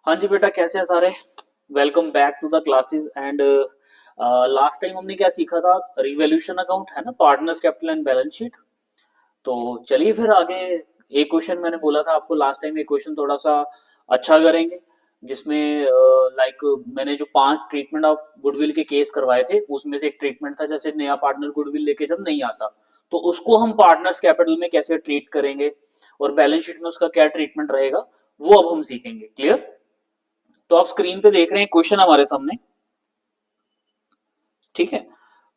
हाँ जी बेटा, कैसे हैं सारे। Welcome back to the classes. And last time हमने क्या सीखा था? रिवॉल्यूशन अकाउंट है ना, partners capital and balance sheet. तो चलिए फिर आगे। एक क्वेश्चन मैंने बोला था आपको लास्ट टाइम, एक क्वेश्चन थोड़ा सा अच्छा करेंगे, जिसमें लाइक मैंने जो 5 ट्रीटमेंट ऑफ गुडविल के केस करवाए थे, उसमें से एक ट्रीटमेंट था जैसे नया पार्टनर गुडविल लेके जब नहीं आता, तो उसको हम पार्टनर्स कैपिटल में कैसे ट्रीट करेंगे और बैलेंस शीट में उसका क्या ट्रीटमेंट रहेगा, वो अब हम सीखेंगे। क्लियर? तो आप स्क्रीन पे देख रहे हैं क्वेश्चन हमारे सामने। ठीक है।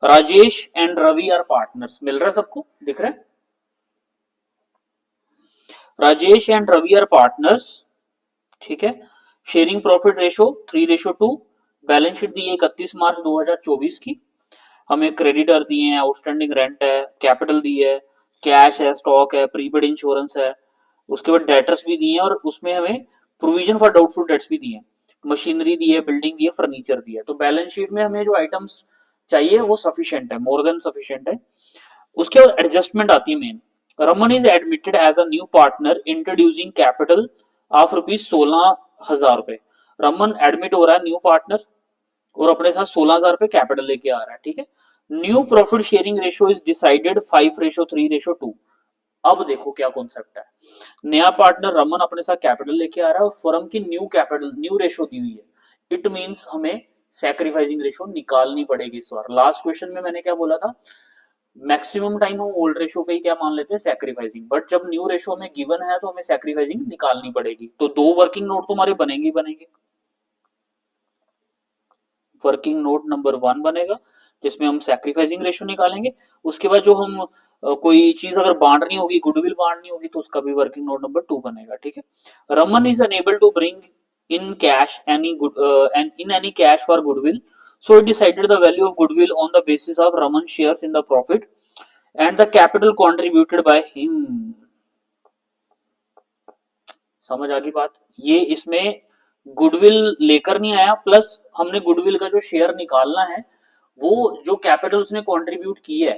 Rajesh and Ravi are partners. मिल रहा है सबको? दिख रहा है? Rajesh and Ravi are partners. ठीक है। Sharing profit ratio 3:2। Balance sheet दी है 31 मार्च 2024 की। हमें क्रेडिटर दिए हैं, आउटस्टैंडिंग रेंट है, कैपिटल दी है, कैश है, स्टॉक है, प्रीपेड इंश्योरेंस है, उसके बाद डेटर्स भी दिए हैं, और उसमें हमें प्रोविजन फॉर डाउटफुल डेट्स भी दिए हैं, मशीनरी दी है, बिल्डिंग दी है, फर्नीचर दिया है। तो बैलेंस शीट में हमें जो आइटम्स चाहिए वो सफिशिएंट है, मोर देन सफिशिएंट है। उसके बाद एडजस्टमेंट आती है main. Raman is admitted as a new partner introducing capital of ₹16,000। Raman admit हो रहा है न्यू पार्टनर और अपने साथ 16,000 कैपिटल लेके आ रहा है। ठीक है। New profit sharing ratio is decided 5:3:2। अब देखो क्या कॉन्सेप्ट है। नया पार्टनर रमन अपने साथ कैपिटल लेके आ रहा है और फर्म की न्यू कैपिटल, न्यू रेशो दी हुई है। इट मींस हमें सैक्रिफाइसिंग रेशो निकालनी पड़ेगी इस बार। लास्ट क्वेश्चन में मैंने क्या बोला था? मैक्सिमम टाइम हम ओल्ड रेशो का ही क्या मान लेते हैं, सैक्रिफाइसिंग, बट जब न्यू रेशो हमें गिवन है तो हमें सैक्रिफाइसिंग निकालनी पड़ेगी। तो 2 वर्किंग नोट तो हमारे बनेंगे ही बनेंगे। वर्किंग नोट नंबर 1 बनेगा जिसमें हम सैक्रिफाइसिंग रेशो निकालेंगे। उसके बाद जो हम कोई चीज अगर बांटनी होगी, गुडविल बांटनी होगी, तो उसका भी वर्किंग नोट नंबर 2 बनेगा। ठीक है। Raman is unable to bring in cash any good and in any cash for goodwill, so it decided the value of goodwill on the basis of Raman shares in the profit and the capital contributed by him। समझ आ गई बात? ये इसमें goodwill लेकर नहीं आया, plus हमने goodwill का जो शेयर निकालना है वो जो कैपिटल उसने कंट्रीब्यूट की है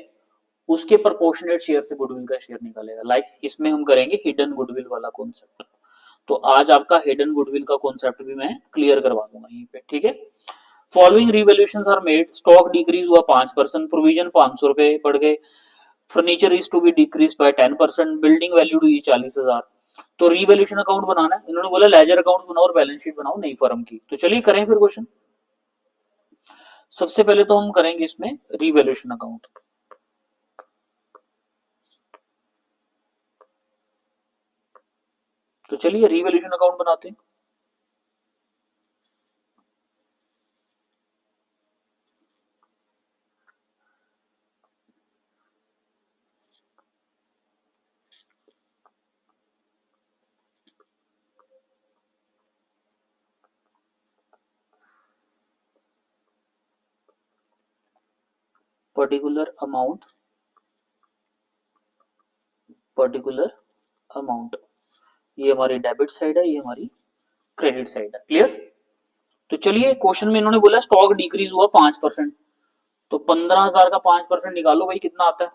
उसके प्रोपोर्शनेट शेयर से गुडविल का शेयर निकालेगा। लाइक इसमें हम करेंगे हिडन गुडविल वाला कॉन्सेप्ट। तो आज आपका हिडन गुडविल का कॉन्सेप्ट भी मैं क्लियर करवा दूंगा यहीं पे। ठीक है। Following revolution are made. Stock decrease हुआ 5%, प्रोविजन ₹500 बढ़ गए, furniture is to be decrease by 10%, building value हुई 40,000। तो रिवोल्यूशन अकाउंट बनाना है, इन्होंने बोला लेजर अकाउंट बनाओ और बैलेंस शीट बनाओ नई फर्म की। तो चलिए करें फिर क्वेश्चन। सबसे पहले तो हम करेंगे इसमें रिवोल्यूशन अकाउंट। तो चलिए रिवोल्यूशन अकाउंट बनाते हैं। पर्टिकुलर अमाउंट, पर्टिकुलर अमाउंट, ये हमारी डेबिट साइड है, ये हमारी क्रेडिट साइड है। क्लियर? तो चलिए क्वेश्चन में इन्होंने बोला स्टॉक डिक्रीज हुआ 5%, तो 15,000 का 5% निकालो भाई, कितना आता है?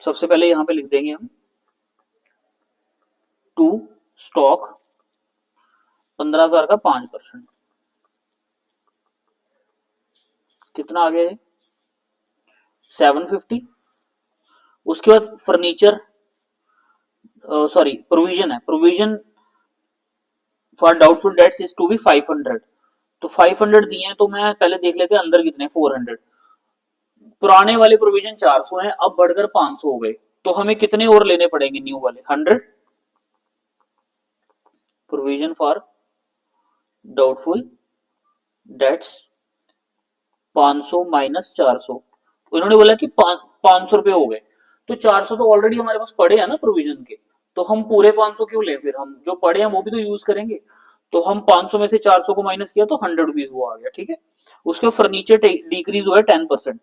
सबसे पहले यहां पे लिख देंगे हम टू स्टॉक 15,000 का 5%, कितना आ गया? 750। उसके बाद फर्नीचर, सॉरी प्रोविजन है, provision for doubtful debts is to be 500। तो 500 दिए हैं, तो मैं पहले देख लेते हैं अंदर कितने, 400। पुराने वाले प्रोविजन 400 हैं, अब बढ़कर 500 हो गए, तो हमें कितने और लेने पड़ेंगे न्यू वाले? 100। Provision for doubtful dates 500 minus 400। उन्होंने बोला कि 500 रुपए हो गए, तो 400 तो ऑलरेडी हमारे पास पड़े हैं ना प्रोविजन के, तो हम पूरे 500 क्यों लें? फिर हम जो पड़े हैं वो भी तो यूज करेंगे। तो हम 500 में से 400 को माइनस किया तो 100 रुपीज वो आ गया। ठीक है। उसके फर्नीचर डिक्रीज हुआ है 10%।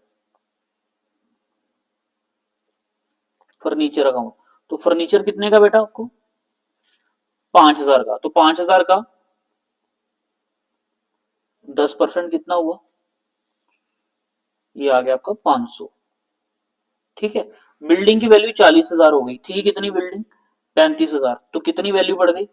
फर्नीचर अकाउंट, तो फर्नीचर कितने का बेटा आपको? 5,000 का। तो 5,000 का 10% कितना हुआ? ये आ गया आपका 500। ठीक है। बिल्डिंग की वैल्यू 40,000 हो गई। थी कितनी बिल्डिंग? 35,000, तो कितनी वैल्यू बढ़ गई?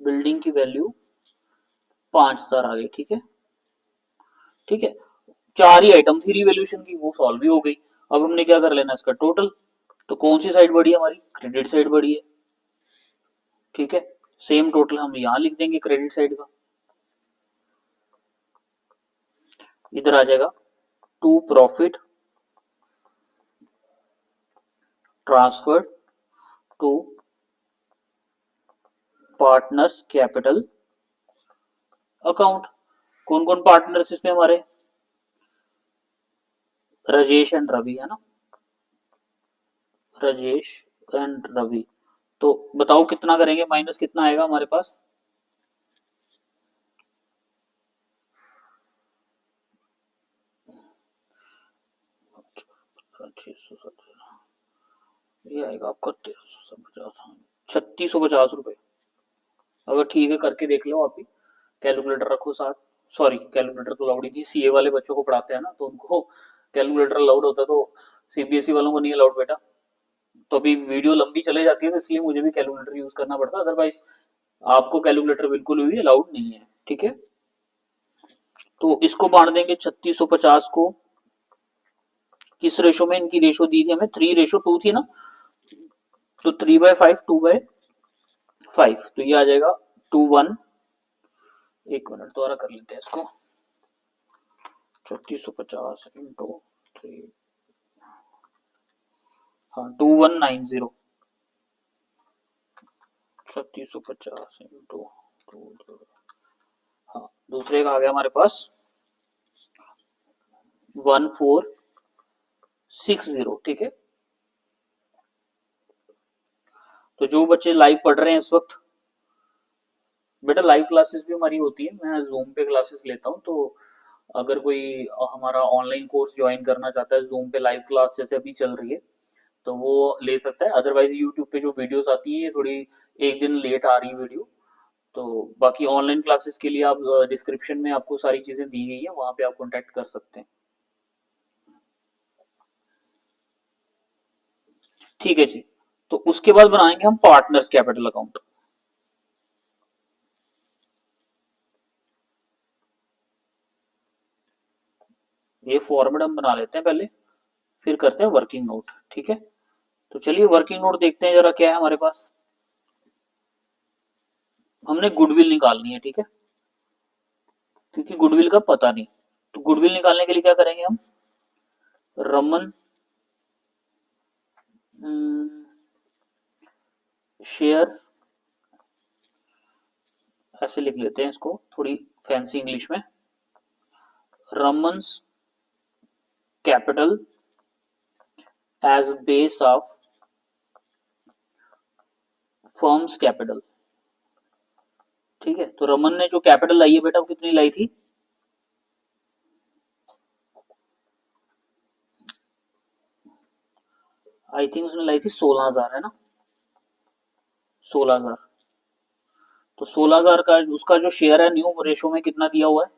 बिल्डिंग की वैल्यू 5,000 आ गई। ठीक है, ठीक है। चार ही आइटम थी रिवैल्यूएशन की, वो सॉल्व भी हो गई। अब हमने क्या कर लेना इसका टोटल। तो कौन सी साइड बढ़ी है हमारी? क्रेडिट साइड बढ़ी है। ठीक है, सेम टोटल हम यहां लिख देंगे क्रेडिट साइड का। इधर आ जाएगा to profit transfer to partners capital account. कौन कौन पार्टनर्स इसमें हमारे? राजेश एंड रवि है ना, राजेश एंड रवि। तो बताओ कितना करेंगे, माइनस कितना आएगा हमारे पास? ये आएगा आपका 1350, 3650 रुपए। अगर ठीक है करके देख लो आप भी, कैलकुलेटर रखो साथ। सॉरी, कैलकुलेटर तो अलाउड ही नहीं, सीए वाले बच्चों को पढ़ाते हैं ना, तो उनको कैलकुलेटर अलाउड होता है, तो सीबीएसई वालों को नहीं अलाउड बेटा। तो अभी वीडियो लंबी चले जाती है, तो इसलिए मुझे भी कैलकुलेटर यूज करना पड़ता है, अदरवाइज आपको कैलकुलेटर बिल्कुल भी अलाउड नहीं है। ठीक है, तो इसको बांट देंगे 3650 को। किस रेशो में इनकी रेशो दी थी हमें? 3:2 थी ना, तो 3/5 2/5, तो ये आ जाएगा 2:1। एक मिनट दोबारा कर लेते हैं इसको। 3650 इंटू 3, हाँ 2190। 3650 इंटू 2, हाँ दूसरे का आ गया हमारे पास 1460। ठीक है, तो जो बच्चे लाइव पढ़ रहे हैं इस वक्त, बेटा लाइव क्लासेस भी हमारी होती है, मैं जूम पे क्लासेस लेता हूँ, तो अगर कोई हमारा ऑनलाइन कोर्स ज्वाइन करना चाहता है जूम पे, लाइव क्लास जैसे अभी चल रही है, तो वो ले सकता है। अदरवाइज यूट्यूब पे जो वीडियोस आती है थोड़ी एक दिन लेट आ रही है वीडियो। तो बाकी ऑनलाइन क्लासेस के लिए आप डिस्क्रिप्शन में आपको सारी चीजें दी गई है, वहां पे आप कांटेक्ट कर सकते हैं। ठीक है जी, तो उसके बाद बनाएंगे हम पार्टनर्स कैपिटल अकाउंट। ये फॉर्मेट हम बना लेते हैं पहले, फिर करते हैं वर्किंग नोट। ठीक है, तो चलिए वर्किंग नोट देखते हैं जरा क्या है हमारे पास। हमने गुडविल निकालनी है, ठीक है, क्योंकि गुडविल का पता नहीं। तो गुडविल निकालने के लिए क्या करेंगे हम? रमन शेयर, ऐसे लिख लेते हैं इसको थोड़ी फैंसी इंग्लिश में, remains capital as base of firms capital. ठीक है, तो रमन ने जो कैपिटल लाई है बेटा वो कितनी लाई थी? आई थिंक उसने लाई थी 16,000, है ना, 16,000। तो 16,000 का उसका जो शेयर है न्यू रेशो में कितना दिया हुआ है?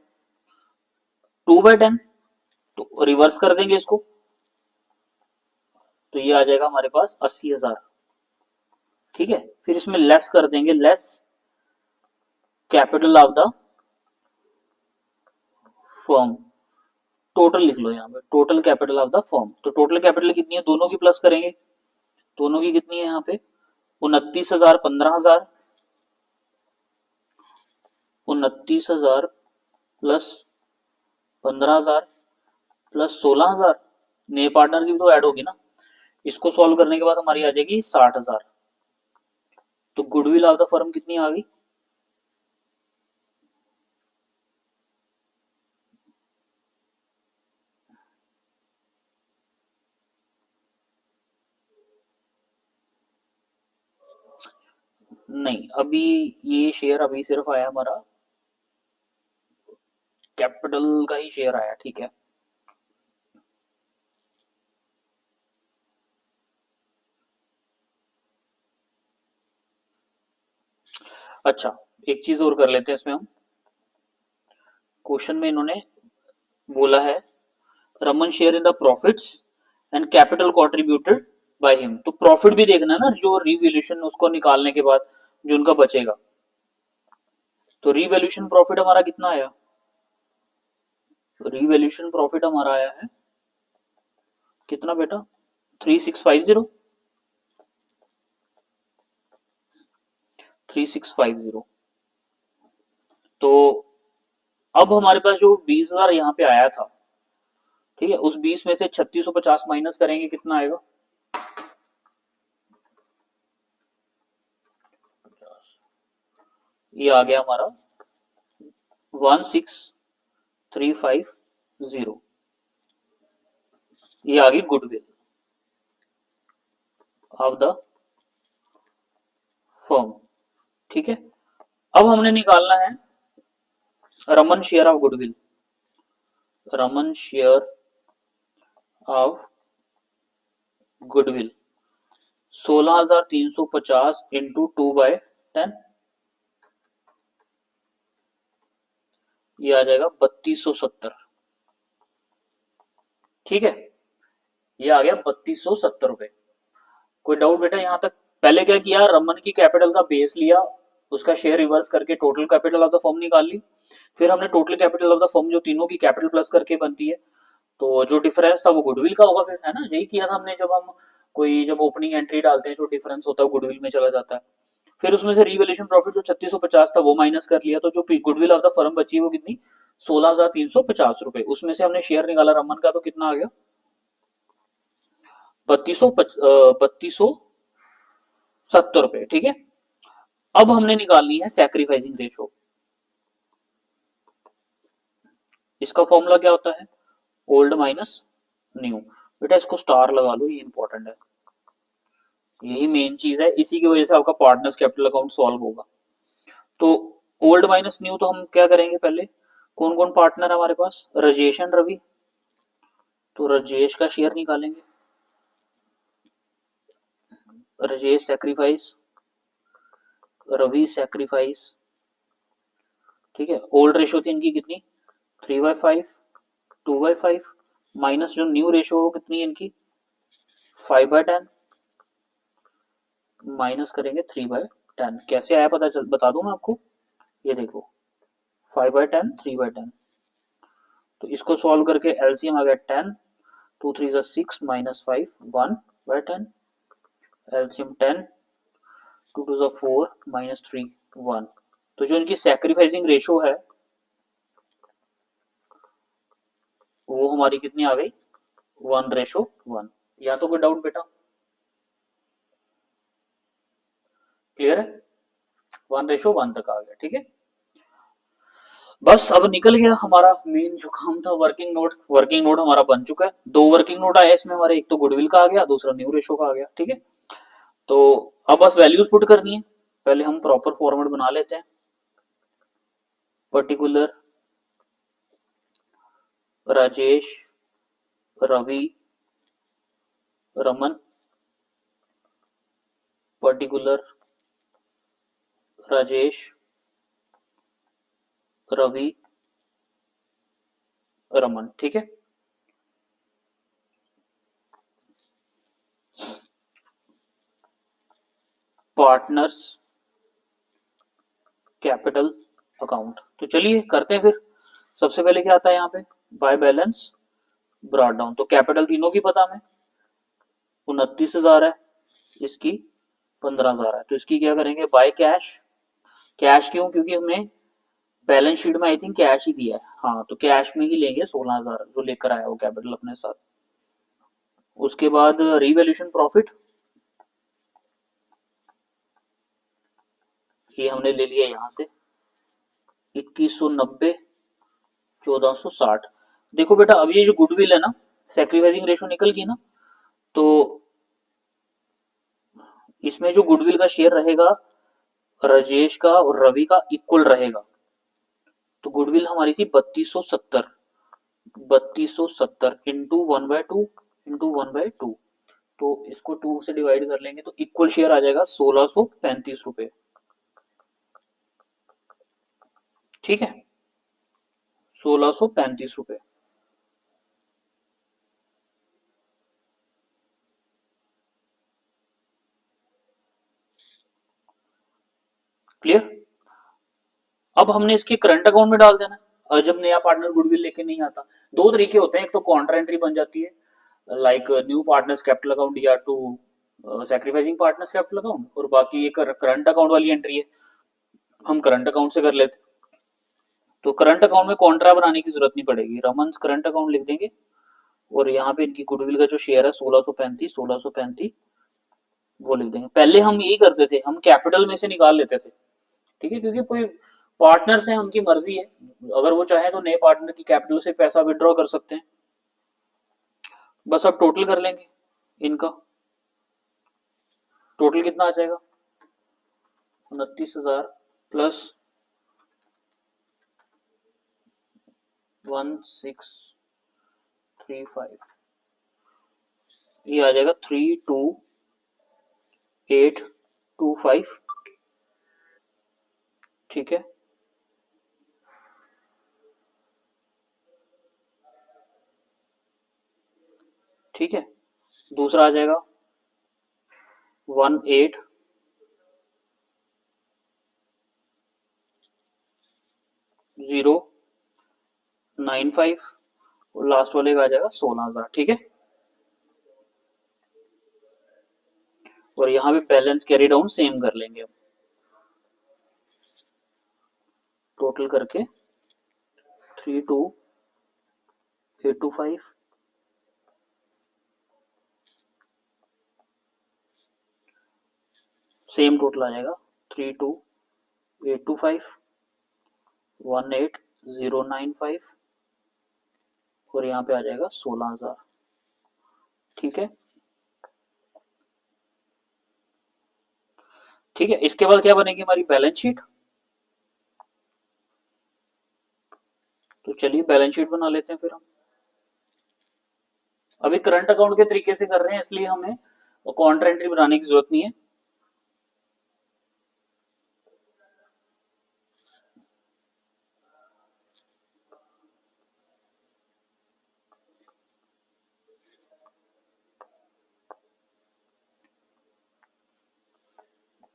2/10। तो रिवर्स कर देंगे इसको, तो ये आ जाएगा हमारे पास 80,000। ठीक है, फिर इसमें लेस कर देंगे, less capital of the firm. Total लिख लो यहाँ पे, total capital of the firm. तो टोटल कैपिटल कितनी है, दोनों की प्लस करेंगे। दोनों की कितनी है यहाँ पे? 29,000, 15,000, 29,000 प्लस 15,000 प्लस 16,000। नए पार्टनर की तो ऐड होगी ना। इसको सॉल्व करने के बाद हमारी आ जाएगी 60,000। तो गुडविल ऑफ द फर्म कितनी आ गई? नहीं, अभी ये शेयर अभी सिर्फ आया हमारा कैपिटल का ही शेयर आया। ठीक है, अच्छा एक चीज और कर लेते हैं इसमें हम, क्वेश्चन में इन्होंने बोला है Raman share in the profits and capital contributed by him. तो प्रॉफिट भी देखना है ना, जो रिवैल्यूएशन उसको निकालने के बाद जो उनका बचेगा। तो रिवैल्यूएशन प्रॉफिट हमारा कितना आया, रिवैल्यूएशन प्रॉफिट हमारा आया है कितना बेटा, 3650, 3650। तो अब हमारे पास जो 20,000 यहाँ पे आया था, ठीक है, उस 20 में से 3650 माइनस करेंगे, कितना आएगा, ये आ गया हमारा 16350। ये आ गई गुडविल ऑफ द फर्म। ठीक है, अब हमने निकालना है Raman share of goodwill, Raman share of goodwill 16,350 into 2/10, ये आ जाएगा 3270। ठीक है, ये आ गया 3270 रुपए। कोई डाउट बेटा यहाँ तक? पहले क्या किया, रमन की कैपिटल का बेस लिया, उसका शेयर रिवर्स करके total capital of the firm निकाल ली, फिर हमने total capital of the firm जो तीनों की कैपिटल प्लस करके बनती है, तो जो डिफरेंस था वो गुडविल का होगा फिर, है ना, यही किया था हमने जब हम कोई जब ओपनिंग एंट्री डालते हैं, जो डिफरेंस होता है गुडविल में चला जाता है। फिर उसमें से रिवैल्यूएशन प्रॉफिट जो 3650 था वो माइनस कर लिया, तो जो गुडविल ऑफ द फर्म बची वो कितनी, 16,350 रुपए। उसमें से हमने शेयर निकाला रमन का, तो कितना आ गया, 3270 रुपए। ठीक है, अब हमने निकालनी है सैक्रिफाइसिंग रेशो। इसका फॉर्मूला क्या होता है, ओल्ड माइनस न्यू। बेटा इसको स्टार लगा लो, ये इंपॉर्टेंट है, यही मेन चीज है, इसी की वजह से आपका पार्टनर्स कैपिटल अकाउंट सॉल्व होगा। तो ओल्ड माइनस न्यू, तो हम क्या करेंगे, पहले कौन कौन पार्टनर है हमारे पास, राजेश एंड रवि, तो राजेश का शेयर निकालेंगे, राजेश सैक्रिफाइस, रवि सैक्रिफाइस। ठीक है, ओल्ड रेशो थी इनकी कितनी, 3/5, 2/5, माइनस जो न्यू रेशो हो कितनी इनकी, 5/10, माइनस करेंगे 3/10। कैसे आया पता चल, बता दूं मैं आपको, ये देखो 5/10, 3/10, तो इसको सॉल्व करके एलसीएम आ गया 10, 2 3 6 माइनस 5, 1/10, एलसीएम 10, 2 2 4 माइनस 3, 1। तो जो इनकी सैक्रिफाइसिंग रेशो है वो हमारी कितनी आ गई, 1:1। या तो कोई डाउट बेटा, क्लियर है, 1:1 तक आ गया। ठीक है, बस अब निकल गया हमारा मेन जो काम था, वर्किंग नोट। वर्किंग नोट हमारा बन चुका है, दो वर्किंग नोट आया इसमें हमारे, एक तो गुडविल का आ गया, दूसरा न्यू रेशो का आ गया। ठीक है, तो अब बस वैल्यूज पुट करनी है, पहले हम प्रॉपर फॉर्मेट बना लेते हैं, पर्टिकुलर राजेश, रवि, रमन, पर्टिकुलर राजेश, रवि, रमन। ठीक है, पार्टनर्स कैपिटल अकाउंट। तो चलिए करते हैं फिर। सबसे पहले क्या आता है यहाँ पे, बाय बैलेंस ब्रॉट डाउन। तो कैपिटल तीनों की पता हमें 29,000 है, इसकी 15,000 है, तो इसकी क्या करेंगे, बाय कैश। कैश क्यों, क्योंकि हमें बैलेंस शीट में आई थिंक कैश ही दिया है, हाँ, तो कैश में ही लेंगे 16,000 जो लेकर आया वो कैपिटल अपने साथ। उसके बाद रिवैल्यूएशन प्रॉफिट, ये हमने ले लिया यहाँ से 2190, 1460। देखो बेटा अब ये जो गुडविल है ना, सैक्रिफाइसिंग रेशो निकल गई ना, तो इसमें जो गुडविल का शेयर रहेगा राजेश का और रवि का इक्वल रहेगा, तो गुडविल हमारी थी 3270, 3270 इंटू 1/2 इंटू 1/2, तो इसको 2 से डिवाइड कर लेंगे तो इक्वल शेयर आ जाएगा 1635 रुपए। ठीक है, 1635 रुपए। क्लियर। अब हमने इसके करंट अकाउंट में डाल देना है। और जब नया पार्टनर गुडविल लेके नहीं आता, दो तरीके होते हैं, एक तो कॉन्ट्रा एंट्री बन जाती है like new partners capital account या to sacrificing partners capital account, और बाकी ये करंट अकाउंट वाली एंट्री है, हम करंट अकाउंट से कर लेते। तो करंट अकाउंट में कॉन्ट्रा बनाने की जरूरत नहीं पड़ेगी, रमन करंट अकाउंट लिख देंगे और यहाँ पे इनकी गुडविल का जो शेयर है 1635 वो लिख देंगे। पहले हम यही करते थे, हम कैपिटल में से निकाल लेते थे, ठीक है, क्योंकि कोई पार्टनर से उनकी मर्जी है, अगर वो चाहे तो नए पार्टनर की कैपिटल से पैसा विड्रॉ कर सकते हैं। बस अब टोटल कर लेंगे इनका, टोटल कितना आ जाएगा 29,000 प्लस 1635, ये आ जाएगा 32825, ठीक है। ठीक है, दूसरा आ जाएगा 18095 और लास्ट वाले का आ जाएगा 16,000, ठीक है। और यहाँ पे बैलेंस कैरी डाउन सेम कर लेंगे अब, टोटल करके 32825 सेम टोटल आ जाएगा 32825 18095 और यहाँ पे आ जाएगा 16,000, ठीक है। ठीक है, इसके बाद क्या बनेगी हमारी बैलेंस शीट। तो चलिए बैलेंस शीट बना लेते हैं फिर हम। अभी करंट अकाउंट के तरीके से कर रहे हैं, इसलिए हमें काउंटर एंट्री बनाने की जरूरत नहीं है।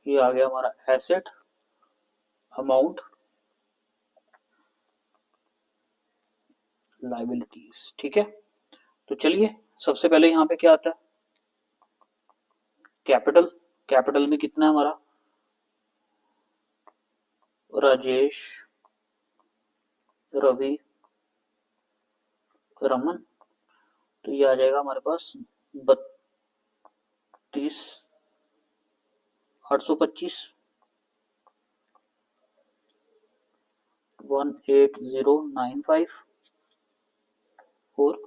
ये आ गया हमारा एसेट अमाउंट लाइबिलिटीज, ठीक है। तो चलिए सबसे पहले यहाँ पे क्या आता है, कैपिटल। कैपिटल में कितना है हमारा, राजेश, रवि, रमन, तो ये आ जाएगा हमारे पास 32,825 18095 और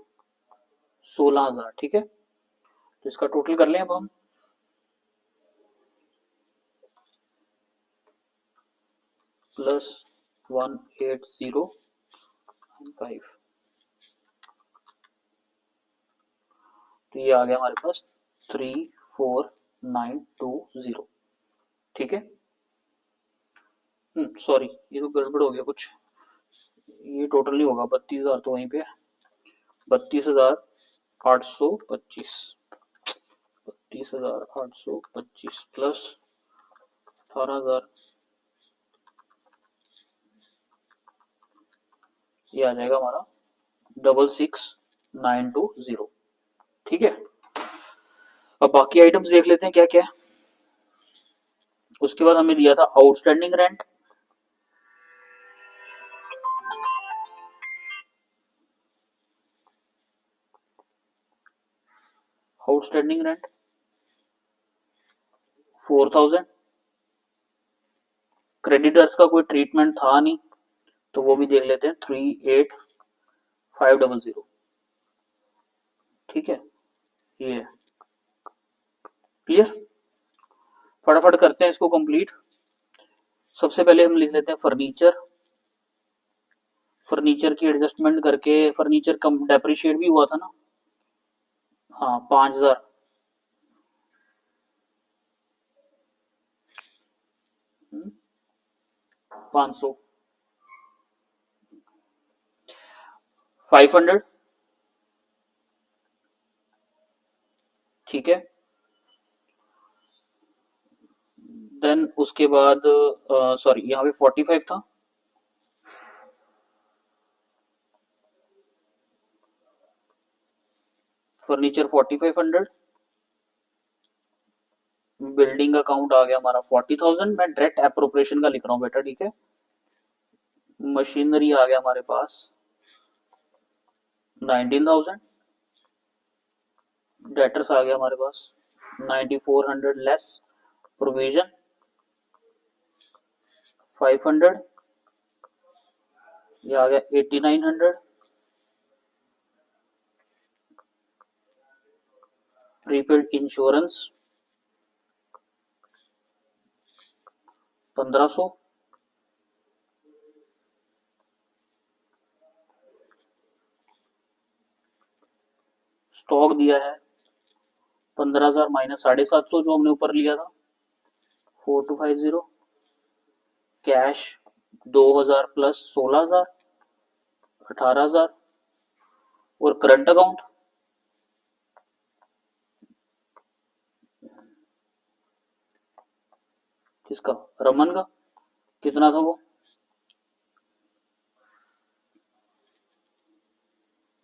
16,000, ठीक है। तो इसका टोटल कर लें अब हम, प्लस 18095, तो ये आ गया हमारे पास 34920, ठीक है। सॉरी, ये तो गड़बड़ हो गया कुछ, ये टोटल नहीं होगा, 32,000 तो वहीं पे 32,825, 32,825 प्लस 18,000, ये आ जाएगा हमारा 66,920, ठीक है। अब बाकी आइटम्स देख लेते हैं क्या क्या है। उसके बाद हमें दिया था outstanding rent, outstanding rent 4,000, creditors का कोई ट्रीटमेंट था नहीं तो वो भी देख लेते हैं 38,500, ठीक है। ये क्लियर, फटाफट करते हैं इसको कंप्लीट। सबसे पहले हम लिख लेते हैं फर्नीचर, फर्नीचर की एडजस्टमेंट करके, फर्नीचर कम डेप्रिशिएट भी हुआ था ना, हाँ 5,000, 500, 500, ठीक है। देन उसके बाद सॉरी यहाँ पे 45 था, फर्नीचर 4500, बिल्डिंग अकाउंट आ गया हमारा 40,000। मैं डायरेक्ट एप्रोप्रिएशन का लिख रहा हूँ बेटा, ठीक है। मशीनरी आ गया हमारे पास 19,000, डेटर्स आ गया हमारे पास 9400 लेस प्रोविजन 500, ये आ गया 8900, प्रीपेड इंश्योरेंस 1500, स्टॉक दिया है 15,000 माइनस 750 जो हमने ऊपर लिया था 4250, कैश 2,000 प्लस 16,000 18,000, और करंट अकाउंट किसका, रमन का, कितना था वो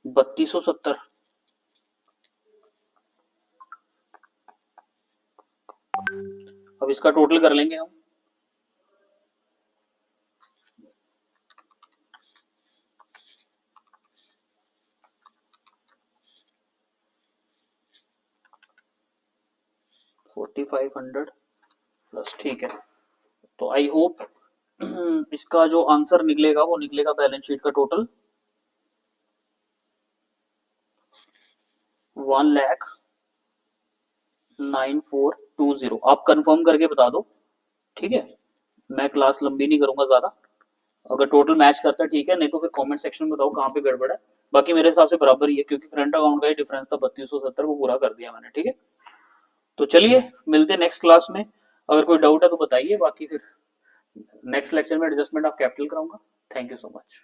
3270। अब इसका टोटल कर लेंगे हम, $4,500 प्लस, ठीक है। तो आई होप इसका जो आंसर निकलेगा वो निकलेगा बैलेंस शीट का टोटल 1,94,20। आप कंफर्म करके बता दो, ठीक है। मैं क्लास लंबी नहीं करूंगा ज्यादा, अगर टोटल मैच करता है ठीक है, नहीं तो फिर कमेंट सेक्शन में बताओ कहाँ पे गड़बड़ है। बाकी मेरे हिसाब से बराबर ही है, क्योंकि करंट अकाउंट का ही डिफरेंस था 3270, वो पूरा कर दिया मैंने, ठीक है। तो चलिए मिलते हैं नेक्स्ट क्लास में, अगर कोई डाउट है तो बताइए, बाकी फिर नेक्स्ट लेक्चर में एडजस्टमेंट ऑफ कैपिटल कराऊंगा। Thank you so much.